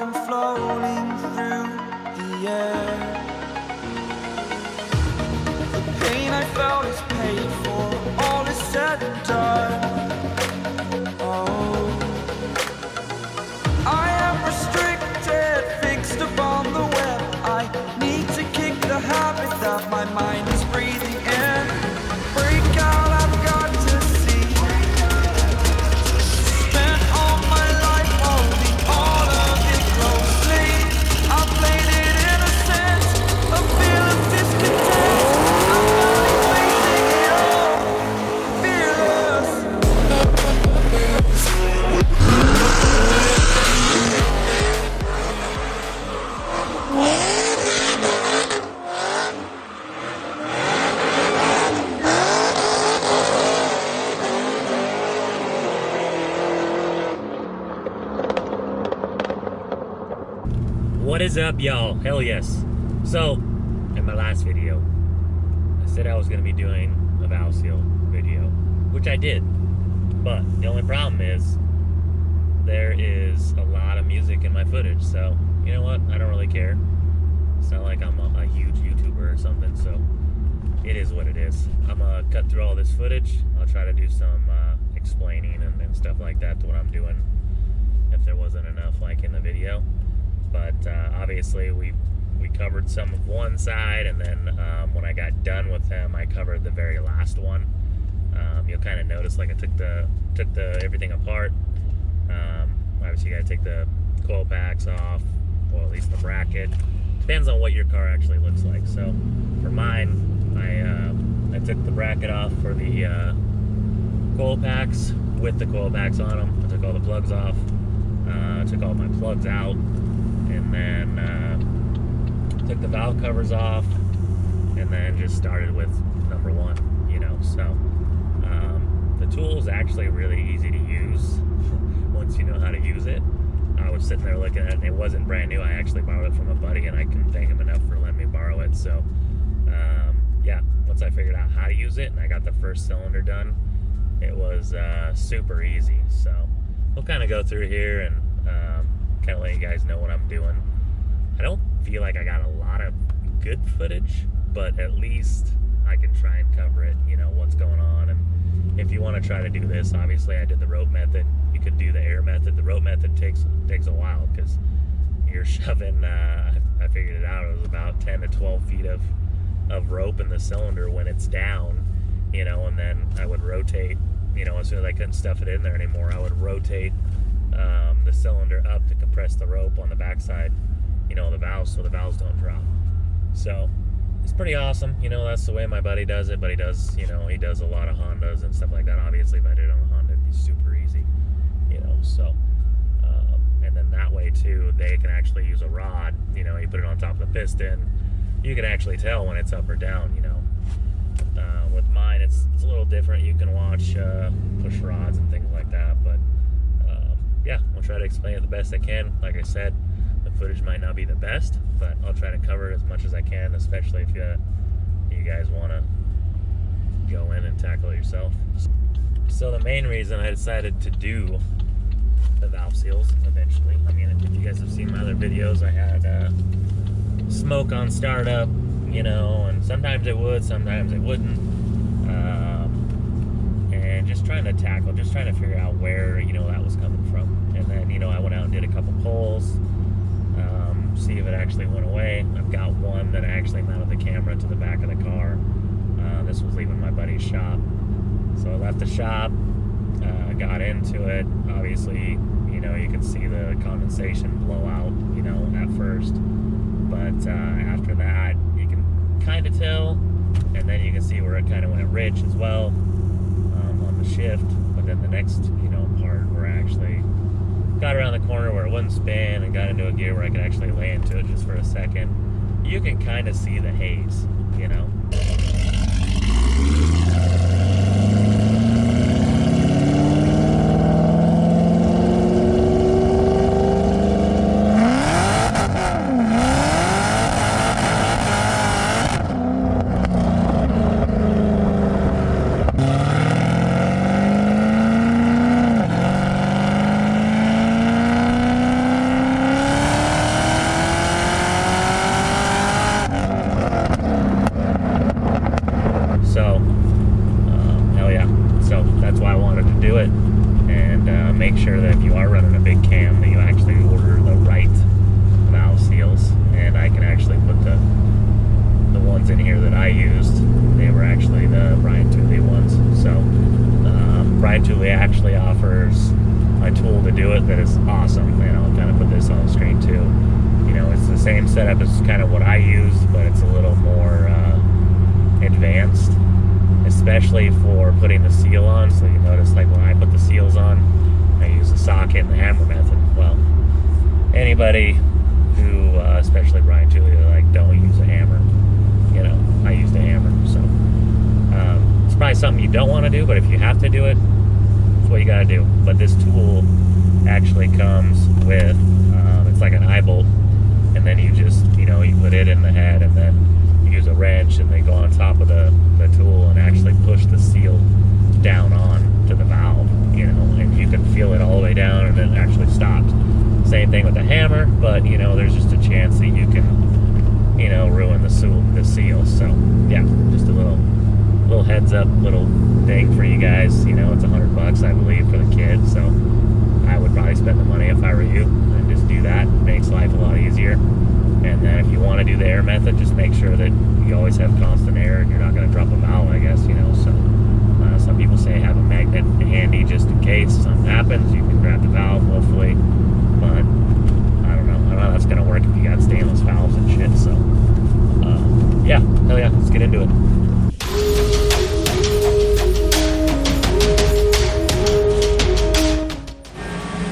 I'm floating through the air. The pain I felt is paid for, all is said and done. Oh, I am restricted, fixed upon the web. I need to kick the habit that my mind is breathing in. Break out, I've got to see. Spent all my life holding all of it closely. I played it innocent, a feel of discontent. I'm not facing it all, fearless. What is up, y'all? Hell yes. So, in my last video, I said I was going to be doing a valve seal video, which I did. But the only problem is there is a lot of music in my footage. So, you know what? I don't really care. It's not like I'm a huge YouTuber or something, so it is what it is. I'm going to cut through all this footage. I'll try to do some explaining and stuff like that to what I'm doing if there wasn't enough like in the video. But obviously we covered some of one side, and then when I got done with them, I covered the very last one. You'll kind of notice like I took the everything apart. Obviously you gotta take the coil packs off, or at least the bracket. Depends on what your car actually looks like. So for mine, I took the bracket off for the coil packs with the coil packs on them. I took all the plugs off. I took all my plugs out. And then took the valve covers off, and then just started with number one, you know. So the tool is actually really easy to use once you know how to use it. I was sitting there looking at it, and it wasn't brand new. I actually borrowed it from a buddy, and I couldn't thank him enough for letting me borrow it. So yeah, once I figured out how to use it and I got the first cylinder done, it was super easy. So we'll kind of go through here and kind of let you guys know what I'm doing. I don't feel like I got a lot of good footage, but at least I can try and cover it, you know, what's going on. And if you want to try to do this, obviously I did the rope method. You could do the air method. The rope method takes a while because you're shoving, I figured it out, it was about 10 to 12 feet of rope in the cylinder when it's down, you know, and then I would rotate, you know, as soon as I couldn't stuff it in there anymore, I would rotate the cylinder up to compress the rope on the backside, you know, the valves, so the valves don't drop. So it's pretty awesome, you know. That's the way my buddy does it. But he does, you know, he does a lot of Hondas and stuff like that. Obviously if I did it on a Honda, it'd be super easy, you know. So and then that way too, they can actually use a rod, you know. You put it on top of the piston, you can actually tell when it's up or down, you know. With mine, it's a little different. You can watch push rods and things like that. But yeah, I'll try to explain it the best I can. Like I said, the footage might not be the best, but I'll try to cover it as much as I can, especially if you guys want to go in and tackle it yourself. So the main reason I decided to do the valve seals eventually, I mean, if you guys have seen my other videos, I had smoke on startup, you know, and sometimes it would, sometimes it wouldn't. And just trying to figure out where, you know, that was coming from. And then, you know, I went out and did a couple polls, see if it actually went away. I've got one that I actually mounted the camera to the back of the car. This was leaving my buddy's shop. So I left the shop, got into it. Obviously, you know, you can see the condensation blow out, you know, at first. But after that, you can kind of tell. And then you can see where it kind of went rich as well on the shift. But then the next, you know, part where I actually got around the corner where it wouldn't spin and got into a gear where I could actually lay into it just for a second, you can kind of see the haze, you know. and make sure that if you are running a big cam that you actually order the right valve seals. And I can actually put the ones in here that I used. They were actually the Brian Tooley ones. So Brian Tooley actually offers a tool to do it that is awesome, and I'll kind of put this on the screen too. You know, it's the same setup as kind of what I used, but it's a little more advanced, especially for putting the seal on. So you notice, like when I put the seals on, I use the socket and the hammer method. Well, anybody who, especially Brian Tooley, like don't use a hammer. You know, I used a hammer, so it's probably something you don't want to do, but if you have to do it, that's what you got to do. But this tool actually comes with, it's like an eye bolt, and then you just, you know, you put it in the head, and then you use a wrench, and they go on top of the tool and actually push the seal down on to the valve, you know, and you can feel it all the way down, and then it actually stops. Same thing with the hammer, but, you know, there's just a chance that you can, you know, ruin the seal. So yeah, just a little heads up, little thing for you guys. You know, it's $100, I believe, for the kids. So I would probably spend the money if I were you, and just do that. It makes life a lot easier. And then if you want to do the air method, just make sure that you always have constant air, and you're not going to drop a valve, I guess. You know, so some people say have a magnet handy just in case something happens. You can grab the valve, hopefully, but I don't know how that's going to work if you got stainless valves and shit. So yeah, hell yeah, let's get into it.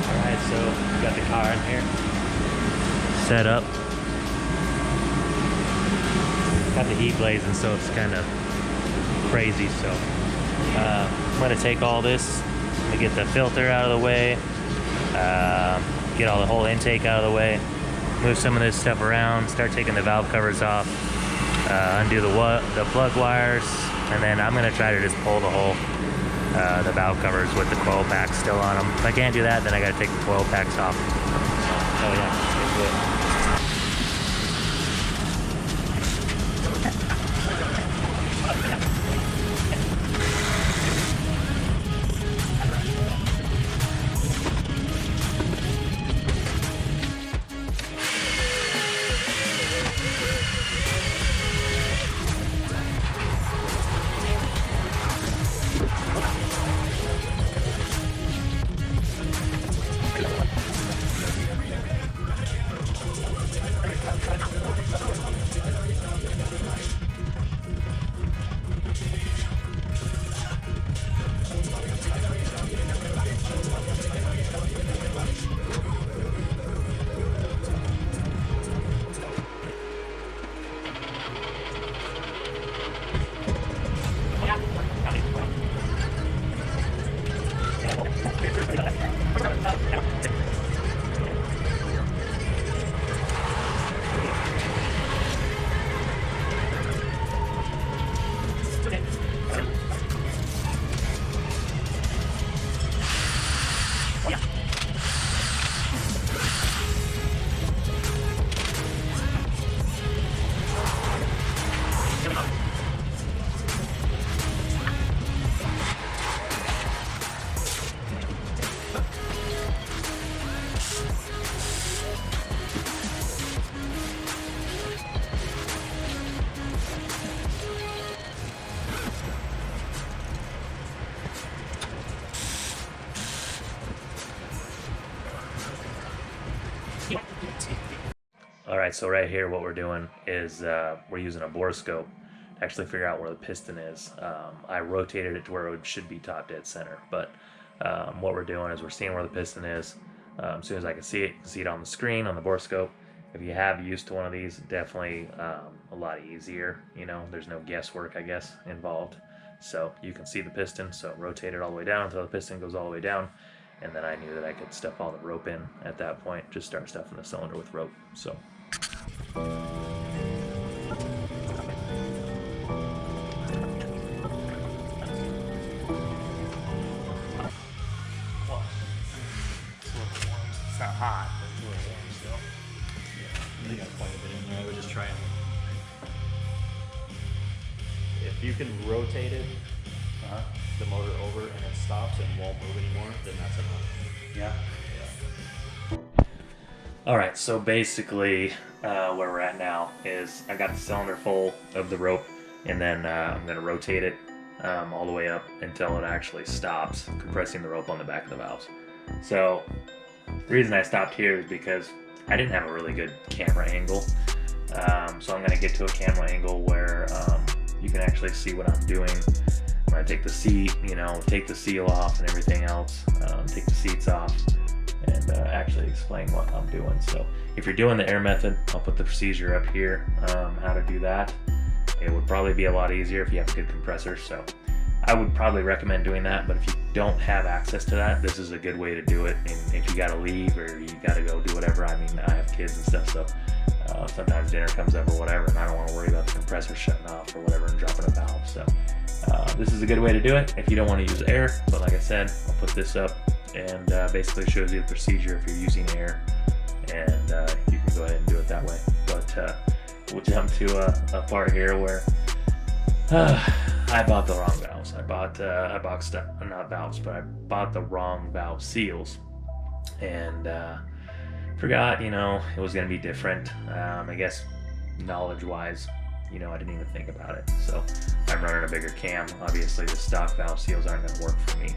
Alright, so we got the car in here set up. Got the heat blazing, so it's kind of crazy. So I'm going to take all this, I'm going to get the filter out of the way, get all the whole intake out of the way, move some of this stuff around, start taking the valve covers off, undo the plug wires, and then I'm going to try to just pull the whole the valve covers with the coil packs still on them. If I can't do that, then I got to take the coil packs off. Oh yeah, let's get to it. Alright, so right here what we're doing is we're using a bore scope to actually figure out where the piston is. I rotated it to where it should be top dead center, but what we're doing is we're seeing where the piston is. As soon as I can see it, you can see it on the screen, on the bore scope. If you have used to one of these, definitely a lot easier. You know, there's no guesswork, I guess, involved. So you can see the piston, so rotate it all the way down until the piston goes all the way down. And then I knew that I could stuff all the rope in at that point, just start stuffing the cylinder with rope. So. It's not hot, but it's a little warm still. They got quite a bit in there. I would just try and... If you can rotate it, the motor over, and it stops and won't move anymore, then that's enough. Yeah. All right, so basically where we're at now is I got the cylinder full of the rope, and then I'm gonna rotate it all the way up until it actually stops compressing the rope on the back of the valves. So the reason I stopped here is because I didn't have a really good camera angle. So I'm gonna get to a camera angle where you can actually see what I'm doing. I'm gonna take the seat, you know, take the seal off and everything else, take the seats off, and actually explain what I'm doing. So if you're doing the air method, I'll put the procedure up here, how to do that. It would probably be a lot easier if you have a good compressor, so I would probably recommend doing that. But if you don't have access to that, this is a good way to do it. And if you gotta leave or you gotta go do whatever, I mean, I have kids and stuff, so sometimes dinner comes up or whatever, and I don't want to worry about the compressor shutting off or whatever and dropping a valve. So this is a good way to do it if you don't want to use air. But like I said, I'll put this up and basically shows you the procedure if you're using air, and you can go ahead and do it that way. But we'll jump to a part here where I bought the wrong valves. I bought not valves, but I bought the wrong valve seals, and forgot, you know, it was gonna be different. I guess knowledge-wise, you know, I didn't even think about it. So I'm running a bigger cam. Obviously, the stock valve seals aren't gonna work for me.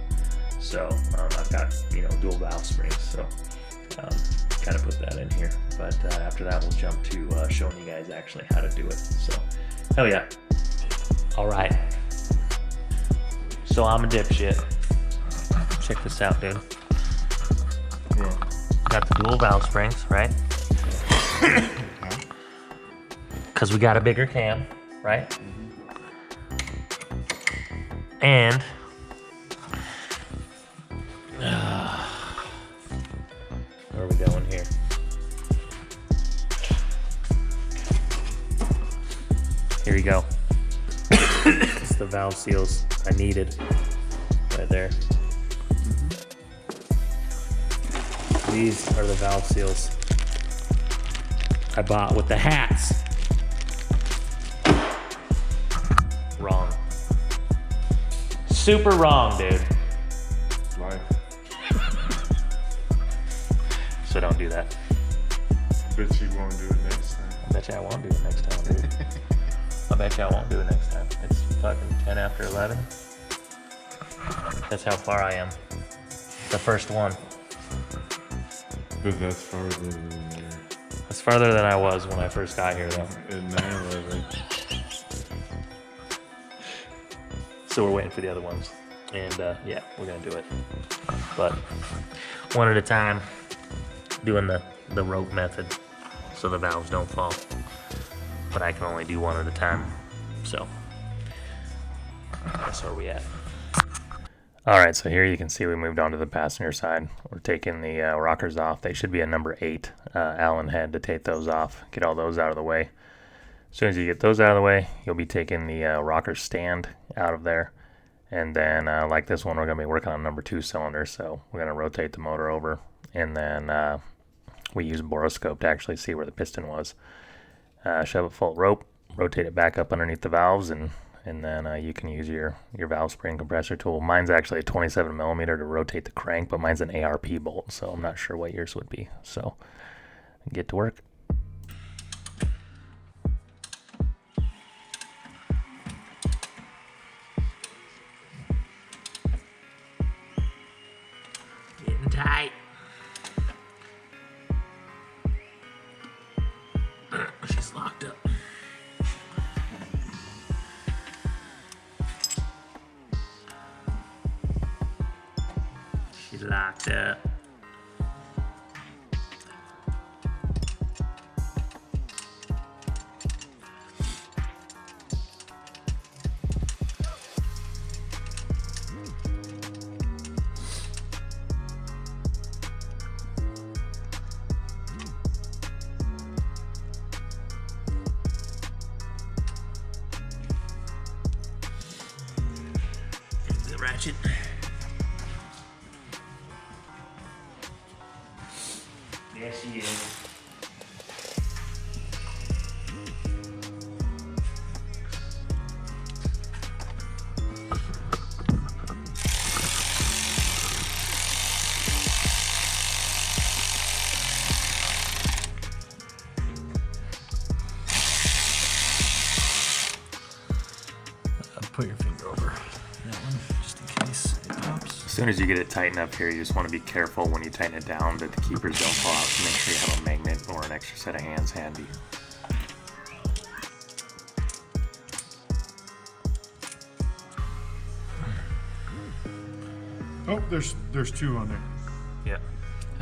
So I've got, you know, dual valve springs. So kind of put that in here. But after that, we'll jump to showing you guys actually how to do it. So hell yeah. All right. So I'm a dipshit. Check this out, dude. Yeah. Got the dual valve springs, right? Because we got a bigger cam, right? And where are we going here? Here we go. It's the valve seals I needed right there. These are the valve seals I bought with the hats. Wrong. Super wrong, dude. Life. So don't do that. Bet you won't do it next time. I bet you I won't do it next time, dude. I bet you I won't do it next time. It's fucking 10 after 11. That's how far I am. The first one. But that's farther than It's farther than I was when I first got here, though. at 9/11. So we're waiting for the other ones. And yeah, we're gonna do it. But one at a time, doing the rope method so the valves don't fall. But I can only do one at a time. So that's where we at. All right, so here you can see we moved on to the passenger side. We're taking the rockers off. They should be a number 8 Allen head to take those off, get all those out of the way. As soon as you get those out of the way, you'll be taking the rocker stand out of there. And then like this one, we're going to be working on number 2 cylinder. So we're going to rotate the motor over, and then we use a boroscope to actually see where the piston was. Shove it full of rope, rotate it back up underneath the valves, and then you can use your valve spring compressor tool. Mine's actually a 27 millimeter to rotate the crank, but mine's an ARP bolt, so I'm not sure what yours would be. So get to work. Getting tight. She's locked up. She's locked up. The ratchet. Yes, she is. soon as you get it tightened up here, you just want to be careful when you tighten it down that the keepers don't fall out. So make sure you have a magnet or an extra set of hands handy. Oh, there's two on there. Yeah.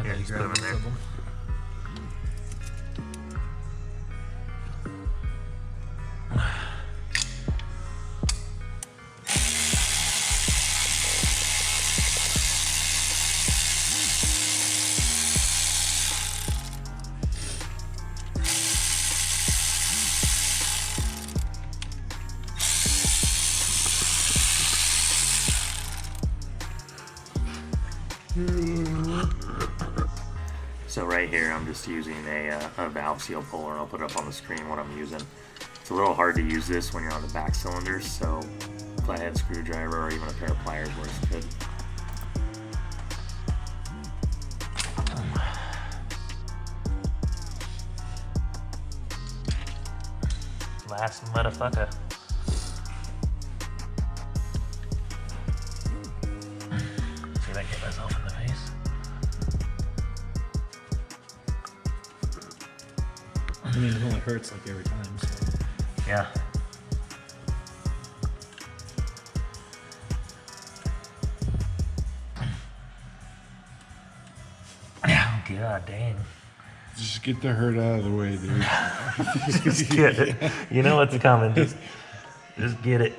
Here, Just put them in there. So right here, I'm just using a valve seal puller, and I'll put it up on the screen what I'm using. It's a little hard to use this when you're on the back cylinders, so flathead screwdriver or even a pair of pliers works good. Last motherfucker. See if I can get myself in the face. I mean, it only hurts like every time, so. Yeah. Oh, God dang. Just get the hurt out of the way, dude. Just get it. You know what's coming. Just get it.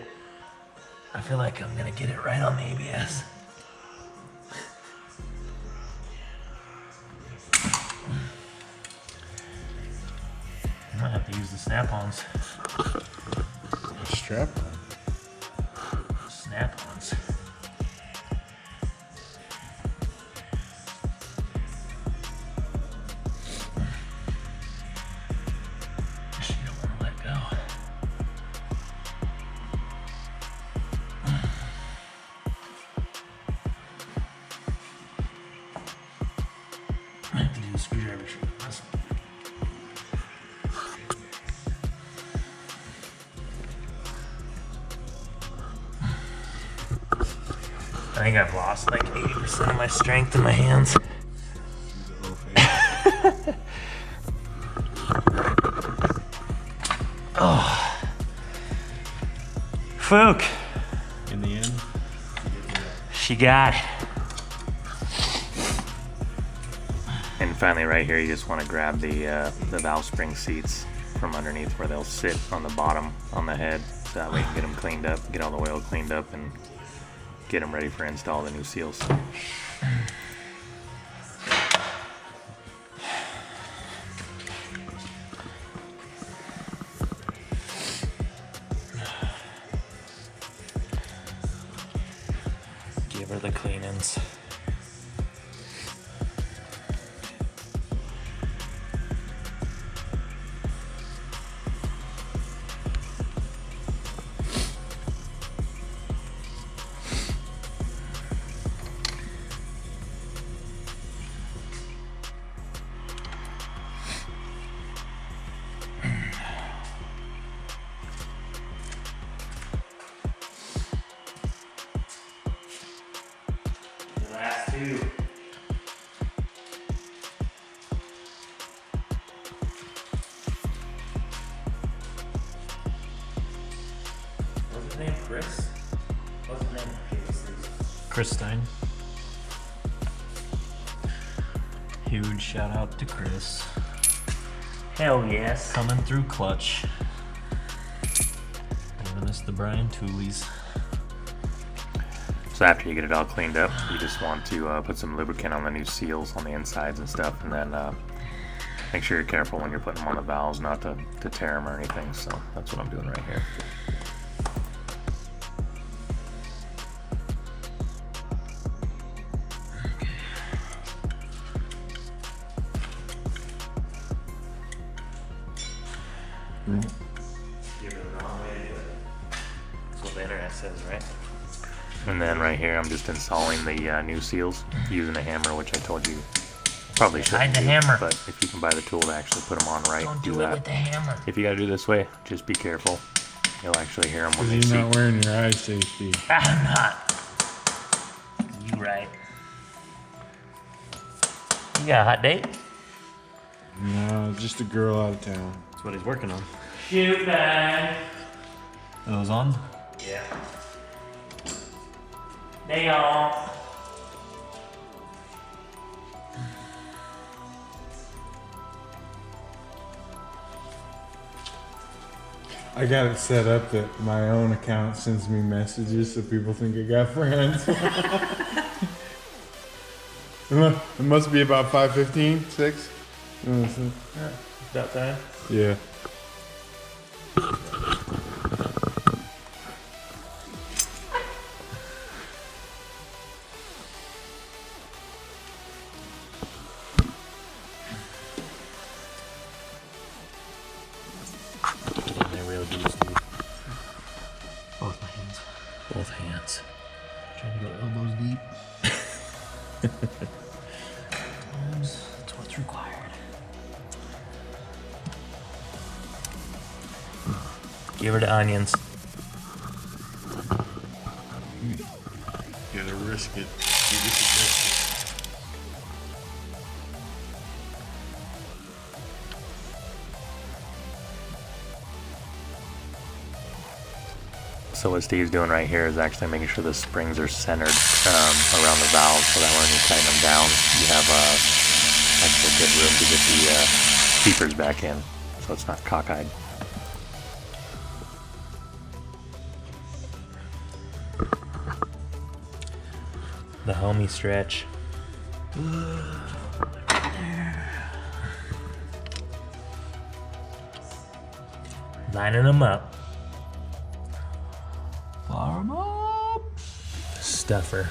I feel like I'm gonna get it right on the ABS. I might have to use the snap-ons. Strap on. Snap-ons. You don't want to let go. I have to do the screwdriver trick on this one. I think I've lost like 80% of my strength in my hands. Oh. Fook. In the end, She got it. And finally right here, you just want to grab the valve spring seats from underneath where they'll sit on the bottom on the head. So that way you can get them cleaned up, get all the oil cleaned up, and get them ready for install the new seals. Give her the cleanings. Last two. What's his name? Chris? What's his name? Chris Stein. Huge shout out to Chris. Hell yes. Coming through clutch. Giving us the Brian Tooleys. So after you get it all cleaned up, you just want to put some lubricant on the new seals on the insides and stuff, and then make sure you're careful when you're putting them on the valves not to tear them or anything. So that's what I'm doing right here. Give it the wrong way to do it. That's what the internet says, right? And then right here, I'm just installing the new seals using a hammer, which I told you probably shouldn't Hide the do, hammer. But if you can buy the tool to actually put them on right, Don't do do it that. with the hammer. If you gotta do it this way, just be careful. You'll actually hear them when they You're see. not wearing your eye safety. I'm not. You right. You got a hot date? No, just a girl out of town. That's what he's working on. Shoot bag. Are those on? Yeah. They all. I got it set up that my own account sends me messages so people think I got friends. It must be about 5:15, 6. About time. Yeah. They're real deep, dude. Both my hands. Both hands. Trying to go elbows deep. That's what's required. Give her the onions. You gotta risk it. You get the biscuit. So what Steve's doing right here is actually making sure the springs are centered around the valve, so that when you tighten them down, you have actually good room to get the beepers back in, so it's not cockeyed. The homie stretch. Lining them up. Farm up. Stuffer.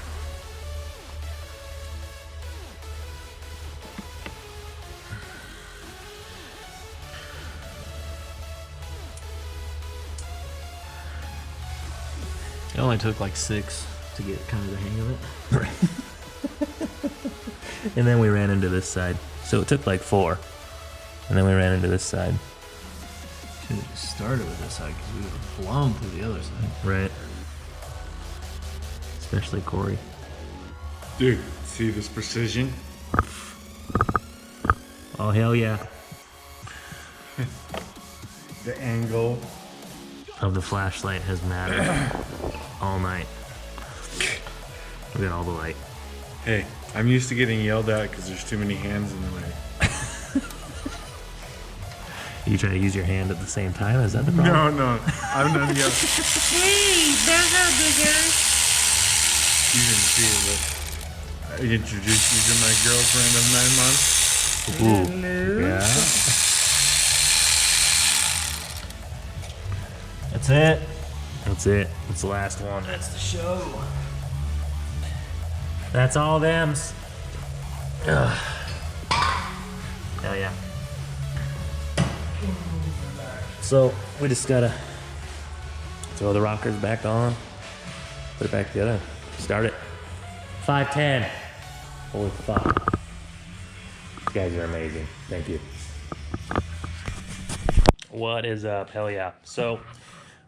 It only took like 6 to get kind of the hang of it. And then we ran into this side. So it took like 4. And then we ran into this side. Should have just started with this side because we would have blown through the other side. Right. Especially Corey. Dude, see this precision? Oh, hell yeah. The angle. Of the flashlight has mattered all night. We got all the light. Hey, I'm used to getting yelled at because there's too many hands in the way. You try to use your hand at the same time? Is that the problem? No, I'm not yelling. Hey, there's our bigger. You didn't see it, but I introduced you to my girlfriend of 9 months. Ooh. Yeah. That's it. That's it. That's the last one. That's the show. That's all thems. Ugh. Hell yeah. So we just gotta throw the rockers back on, put it back together, start it. 510. Holy fuck. You guys are amazing. Thank you. What is up? Hell yeah. So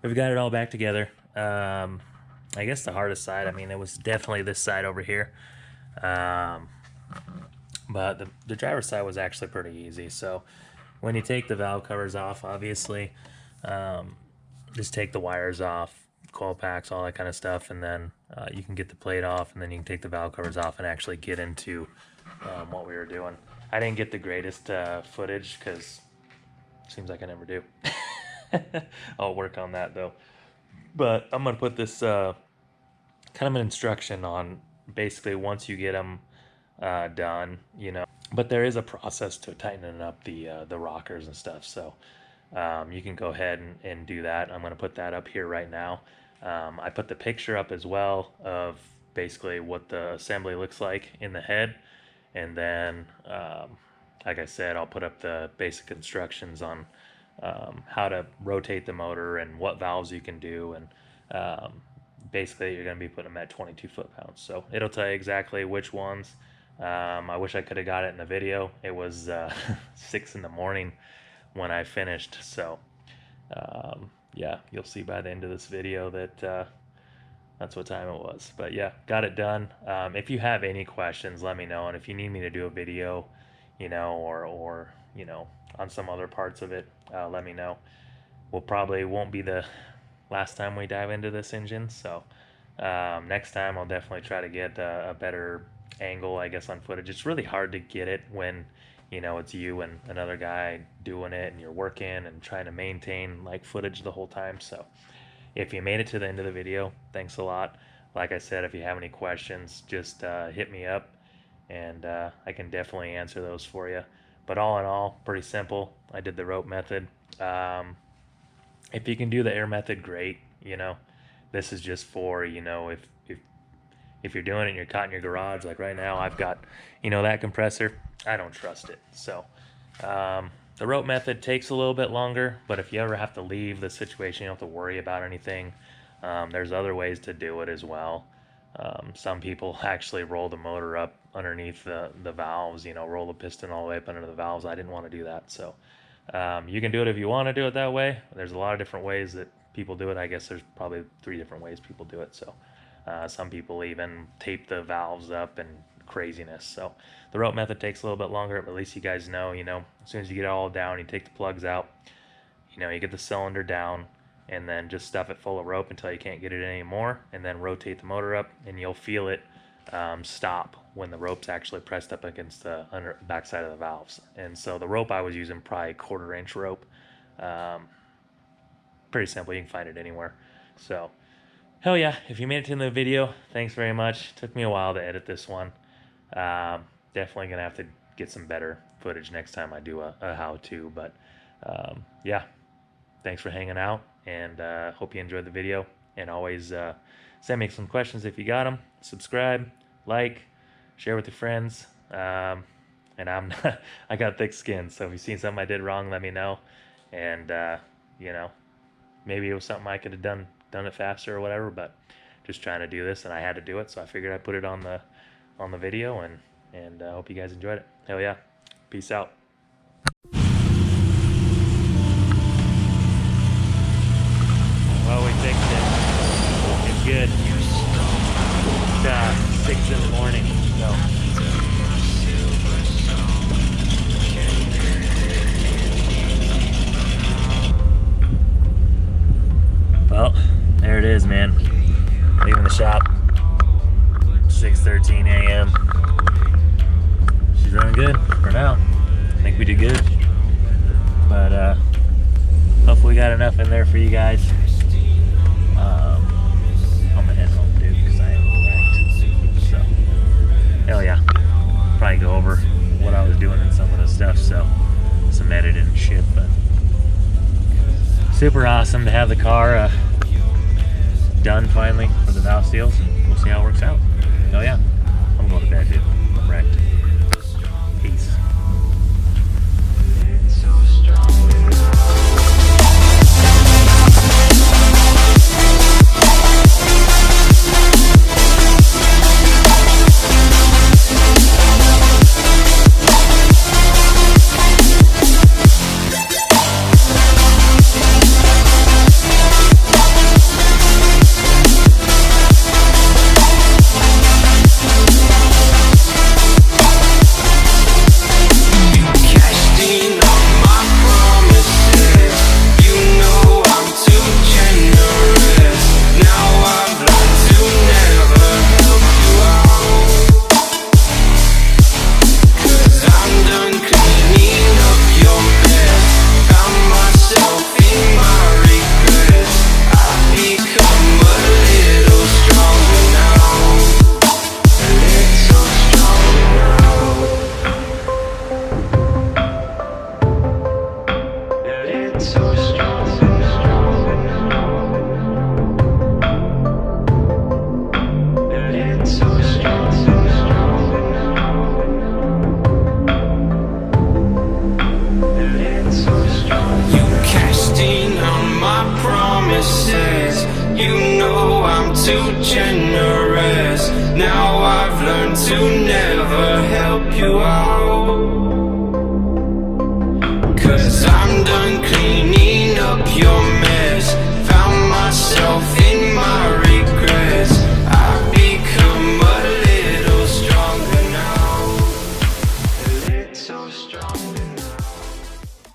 we've got it all back together. I guess the hardest side, I mean, it was definitely this side over here. But the driver's side was actually pretty easy. So when you take the valve covers off, obviously, just take the wires off, coil packs, all that kind of stuff, and then you can get the plate off, and then you can take the valve covers off and actually get into what we were doing. I didn't get the greatest footage because it seems like I never do. I'll work on that though. But I'm gonna put this kind of an instruction on basically once you get them done, you know. But there is a process to tightening up the rockers and stuff, so you can go ahead and do that. I'm going to put that up here right now. I put the picture up as well of basically what the assembly looks like in the head, and then like I said, I'll put up the basic instructions on how to rotate the motor and what valves you can do, and basically you're going to be putting them at 22 foot-pounds, so it'll tell you exactly which ones. I wish I could have got it in the video. It was 6 in the morning when I finished, so yeah, you'll see by the end of this video that That's what time it was. But yeah, got it done. If you have any questions, let me know. And if you need me to do a video, you know, or you know, on some other parts of it, let me know. Probably won't be the last time we dive into this engine. So next time I'll definitely try to get a better angle, I guess, on footage. It's really hard to get it when, you know, it's you and another guy doing it and you're working and trying to maintain like footage the whole time. So if you made it to the end of the video, thanks a lot. Like I said, if you have any questions, just hit me up and I can definitely answer those for you. But all in all, pretty simple. I did the rope method. If you can do the air method, great. You know, this is just for, you know, if you're doing it and you're caught in your garage, like right now, I've got, you know, that compressor. I don't trust it. So the rope method takes a little bit longer, but if you ever have to leave the situation, you don't have to worry about anything. There's other ways to do it as well. Some people actually roll the motor up underneath the valves, you know, roll the piston all the way up under the valves. I didn't want to do that. So you can do it if you want to do it that way. There's a lot of different ways that people do it. I guess there's probably 3 different ways people do it. So some people even tape the valves up and craziness. So the rope method takes a little bit longer, but at least you guys know, you know, as soon as you get it all down, you take the plugs out, you know, you get the cylinder down, and then just stuff it full of rope until you can't get it anymore, and then rotate the motor up, and you'll feel it stop when the rope's actually pressed up against the backside of the valves. And so the rope I was using, probably 1/4 inch rope. Pretty simple, you can find it anywhere. So hell yeah, if you made it to the end of the video, thanks very much. Took me a while to edit this one. Definitely gonna have to get some better footage next time I do a how-to, but yeah, thanks for hanging out, and hope you enjoyed the video. And always send me some questions if you got them. Subscribe, like, share with your friends. And I got thick skin, so if you've seen something I did wrong, let me know. And you know, maybe it was something I could have done it faster or whatever, but just trying to do this, and I had to do it, so I figured I'd put it on the video, and I hope you guys enjoyed it. Hell yeah. Peace out. Well, we fixed it. It's good. It's 6 in the morning, so. Well, there it is, man. Leaving the shop. 6:13 a.m. She's running good for now. I think we did good. But hopefully we got enough in there for you guys. I'm gonna head home, dude, because I am wrecked. So, hell yeah. Probably go over what I was doing and some of the stuff, so some editing and shit, but super awesome to have the car done finally for the valve seals. We'll see how it works out. Hell yeah. I'm going to bed, dude. I'm wrecked. Peace. Too generous. Now I've learned to never help you out.